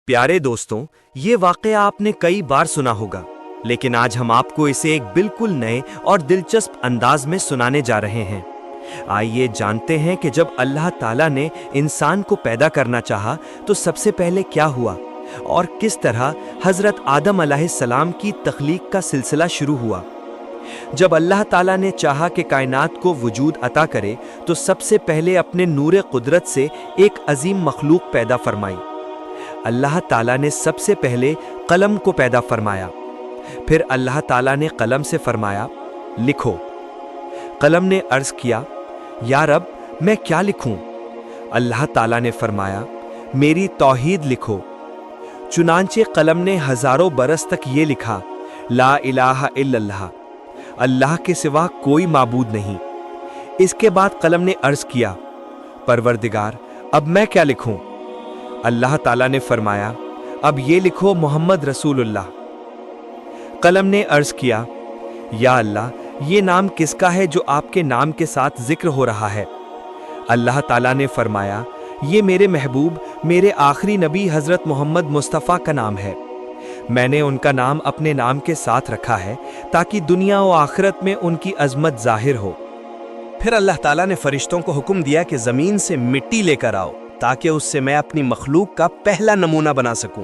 प्यारे दोस्तों, ये वाकया आपने कई बार सुना होगा, लेकिन आज हम आपको इसे एक बिल्कुल नए और दिलचस्प अंदाज में सुनाने जा रहे हैं। आइए जानते हैं कि जब अल्लाह ताला ने इंसान को पैदा करना चाहा तो सबसे पहले क्या हुआ और किस तरह हजरत आदम अलैहिस्सलाम की तख्लीक का सिलसिला शुरू हुआ। जब अल्लाह ताला ने चाहा कि कायनात को वजूद अता करे तो सबसे पहले अपने नूरे कुदरत से एक अजीम मखलूक पैदा फरमाई। अल्लाह ताला ने सबसे पहले कलम को पैदा फरमाया। फिर अल्लाह ताला ने कलम से फरमाया, लिखो। कलम ने अर्ज किया, या रब, मैं क्या लिखूं? अल्लाह ताला ने फरमाया, मेरी तौहीद लिखो। चुनांचे कलम ने हजारों बरस तक ये लिखा, ला इलाहा इल्लल्लाह, अल्लाह के सिवा कोई माबूद नहीं। इसके बाद कलम ने अर्ज किया, परवरदिगार, अब मैं क्या लिखूं? अल्लाह ताला ने फरमाया, अब ये लिखो, मोहम्मद रसूलुल्लाह। कलम ने अर्ज किया, या अल्लाह, ये नाम किसका है जो आपके नाम के साथ जिक्र हो रहा है? अल्लाह ताला ने फरमाया, ये मेरे महबूब, मेरे आखिरी नबी हजरत मोहम्मद मुस्तफ़ा का नाम है। मैंने उनका नाम अपने नाम के साथ रखा है ताकि दुनिया और आखिरत में उनकी अजमत जाहिर हो। फिर अल्लाह ताला ने फरिश्तों को हुक्म दिया कि जमीन से मिट्टी लेकर आओ ताकि उससे मैं अपनी मखलूक का पहला नमूना बना सकूं।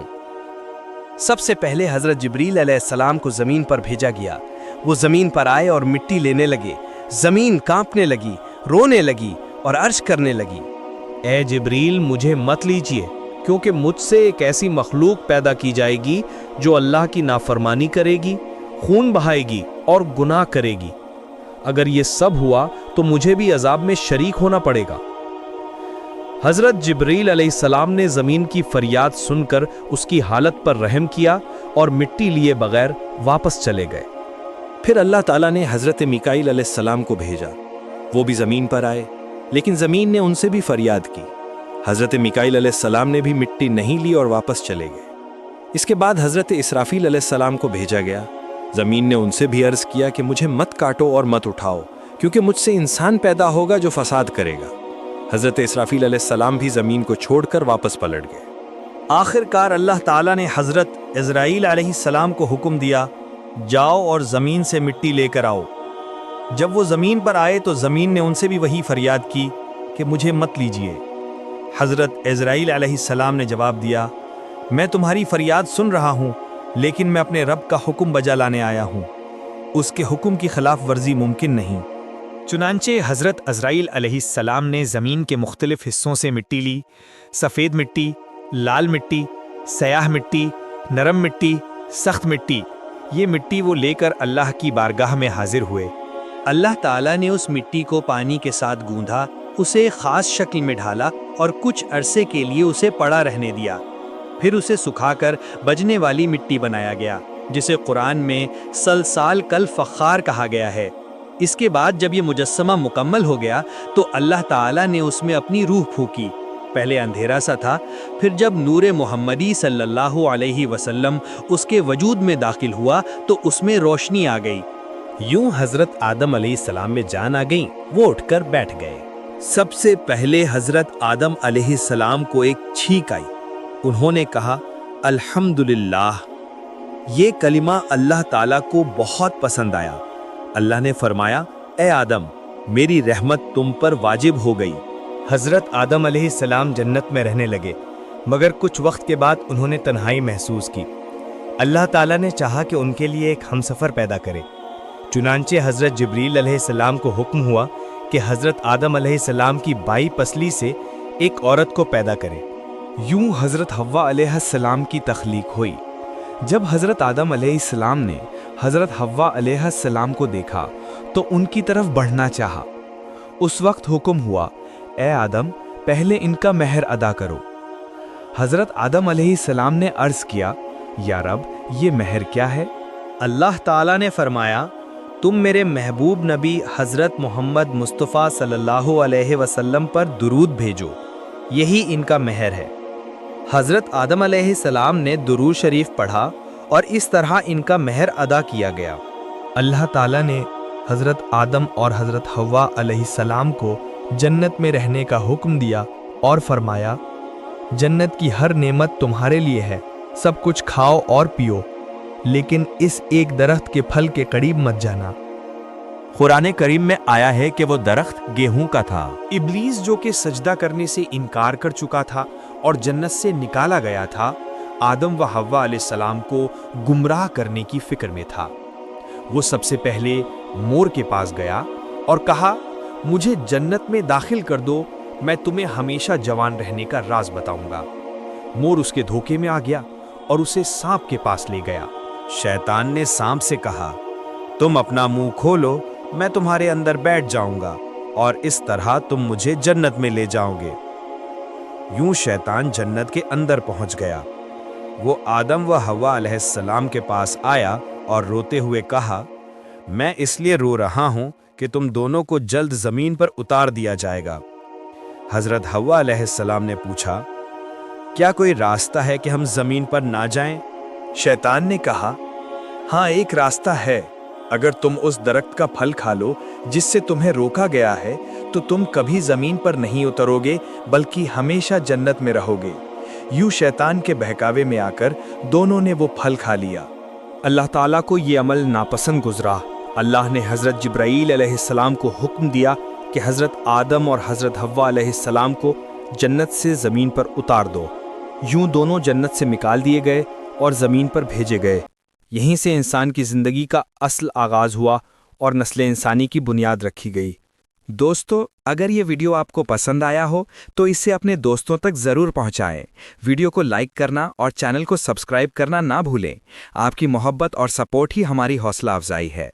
सबसे पहले हजरत जिब्रील अलैहिस्सलाम को जमीन पर भेजा गया। वो जमीन पर आए और मिट्टी लेने लगे। जमीन कांपने लगी, रोने लगी और अर्ज करने लगी, ए जिब्रील, मुझे मत लीजिए, क्योंकि मुझसे एक ऐसी मखलूक पैदा की जाएगी जो अल्लाह की नाफरमानी करेगी, खून बहाएगी और गुनाह करेगी। अगर ये सब हुआ तो मुझे भी अजाब में शरीक होना पड़ेगा। हजरत जिब्रील अलैहिस्सलाम ने जमीन की फरियाद सुनकर उसकी हालत पर रहम किया और मिट्टी लिए बगैर वापस चले गए। फिर अल्लाह ताला ने हजरत मीकाईल अलैहिस्सलाम को भेजा। वो भी जमीन पर आए, लेकिन जमीन ने उनसे भी फरियाद की। हजरत मीकाईल अलैहिस्सलाम ने भी मिट्टी नहीं ली और वापस चले गए। इसके बाद हजरत इसराफील अलैहिस्सलाम को भेजा गया। जमीन ने उनसे भी अर्ज किया कि मुझे मत काटो और मत उठाओ, क्योंकि मुझसे इंसान पैदा होगा जो फसाद करेगा। हजरत इसराफील अलैहिस्सलाम भी जमीन को छोड़कर वापस पलट गए। आखिरकार अल्लाह ताला ने हजरत इज़राइल अलैहिस्सलाम को हुक्म दिया, जाओ और ज़मीन से मिट्टी लेकर आओ। जब वो ज़मीन पर आए तो ज़मीन ने उनसे भी वही फरियाद की कि मुझे मत लीजिए। हजरत इज़राइल अलैहिस्सलाम ने जवाब दिया, मैं तुम्हारी फरियाद सुन रहा हूँ, लेकिन मैं अपने रब का हुक्म बजा लाने आया हूँ। उसके हुक्म की खिलाफ वर्जी मुमकिन नहीं। चुनांचे हज़रत अज़राइल अलैहिस्सलाम ने ज़मीन के मुख्तलिफ हिस्सों से मिट्टी ली। सफ़ेद मिट्टी, लाल मिट्टी, सयाह मिट्टी, नरम मिट्टी, सख्त मिट्टी। ये मिट्टी वो लेकर अल्लाह की बारगाह में हाजिर हुए। अल्लाह ताला ने उस मिट्टी को पानी के साथ गूंधा, उसे खास शक्ल में ढाला और कुछ अरसे के लिए उसे पड़ा रहने दिया। फिर उसे सुखाकर बजने वाली मिट्टी बनाया गया, जिसे कुरान में सलसाल कल फ़ख्खार कहा गया है। इसके बाद जब ये मुजस्समा मुकम्मल हो गया तो अल्लाह ताला ने उसमें अपनी रूह फूकी। पहले अंधेरा सा था, फिर जब नूरे मोहम्मदी सल्लल्लाहु अलैहि वसल्लम उसके वजूद में दाखिल हुआ तो उसमें रोशनी आ गई। यूं हजरत आदम अलैहिस्सलाम में जान आ गई। वो उठकर बैठ गए। सबसे पहले हजरत आदम अलैहिस्सलाम को एक छींक आई। उन्होंने कहा, अल्हम्दुलिल्लाह। ये कलिमा अल्लाह ताला को बहुत पसंद आया। अल्लाह ने फरमाया, ए आदम, मेरी रहमत तुम पर वाजिब हो गई। हज़रत आदम अलैहिस्सलाम जन्नत में रहने लगे, मगर कुछ वक्त के बाद उन्होंने तन्हाई महसूस की। अल्लाह ताला ने चाहा कि उनके लिए एक हमसफ़र पैदा करे। चुनांचे हज़रत जिब्रील अलैहिस्सलाम को हुक्म हुआ कि हज़रत आदम अलैहिस्सलाम की बाई पसली से एक औरत को पैदा करे। यूं हज़रत हव्वा अलैहिस्सलाम की तख्लीक हुई। जब हज़रत आदम अलैहिस्सलाम ने हज़रत हव्वा अलैहिस्सलाम को देखा तो उनकी तरफ बढ़ना चाहा। उस वक्त हुक्म हुआ, ए आदम, पहले इनका महर अदा करो। हज़रत आदम अलैहिस्सलाम ने अर्ज़ किया, या रब, ये महर क्या है? अल्लाह ताला ने फरमाया, तुम मेरे महबूब नबी हज़रत मोहम्मद मुस्तफ़ा सल्लल्लाहु अलैहि वसल्लम पर दुरूद भेजो, यही इनका महर है। हज़रत आदम अलैहिस्सलाम ने दुरूद शरीफ पढ़ा और इस तरह इनका महर अदा किया गया। अल्लाह ताला ने हज़रत आदम और हज़रत हव्वा अलैहिस्सलाम को जन्नत में रहने का हुक्म दिया और फरमाया, जन्नत की हर नेमत तुम्हारे लिए है, सब कुछ खाओ और पियो, लेकिन इस एक दरख्त के फल के करीब मत जाना। कुरान करीम में आया है कि वो दरख्त गेहूं का था। इब्लीस जो कि सजदा करने से इनकार कर चुका था और जन्नत से निकाला गया था, आदम व हव्वा अलैहिस्सलाम को गुमराह करने की फिक्र में था। वो सबसे पहले मोर के पास गया और कहा, मुझे जन्नत में दाखिल कर दो, मैं तुम्हें हमेशा जवान रहने का राज बताऊंगा। मोर उसके धोखे में आ गया और उसे सांप के पास ले गया। शैतान ने सांप से कहा, तुम अपना मुंह खोलो, मैं तुम्हारे अंदर बैठ जाऊंगा और इस तरह तुम मुझे जन्नत में ले जाओगे। यूं शैतान जन्नत के अंदर पहुंच गया। वो आदम व हव्वा अलैहिस्सलाम के पास आया और रोते हुए कहा, मैं इसलिए रो रहा हूं कि तुम दोनों को जल्द जमीन पर उतार दिया जाएगा। हजरत हव्वा अलैहिस्सलाम ने पूछा, क्या कोई रास्ता है कि हम जमीन पर ना जाएं? शैतान ने कहा, हाँ, एक रास्ता है। अगर तुम उस दरख्त का फल खा लो जिससे तुम्हें रोका गया है, तो तुम कभी जमीन पर नहीं उतरोगे, बल्कि हमेशा जन्नत में रहोगे। यूं शैतान के बहकावे में आकर दोनों ने वो फल खा लिया। अल्लाह ताला को ये अमल नापसंद गुजरा। अल्लाह ने हज़रत जिब्राईल अलैहिस्सलाम को हुक्म दिया कि हज़रत आदम और हज़रत हव्वा अलैहिस्सलाम को जन्नत से ज़मीन पर उतार दो। यूं दोनों जन्नत से निकाल दिए गए और ज़मीन पर भेजे गए। यहीं से इंसान की ज़िंदगी का असल आगाज़ हुआ और नस्ल इंसानी की बुनियाद रखी गई। दोस्तों, अगर ये वीडियो आपको पसंद आया हो तो इसे अपने दोस्तों तक ज़रूर पहुंचाएं। वीडियो को लाइक करना और चैनल को सब्सक्राइब करना ना भूलें। आपकी मोहब्बत और सपोर्ट ही हमारी हौसला अफजाई है।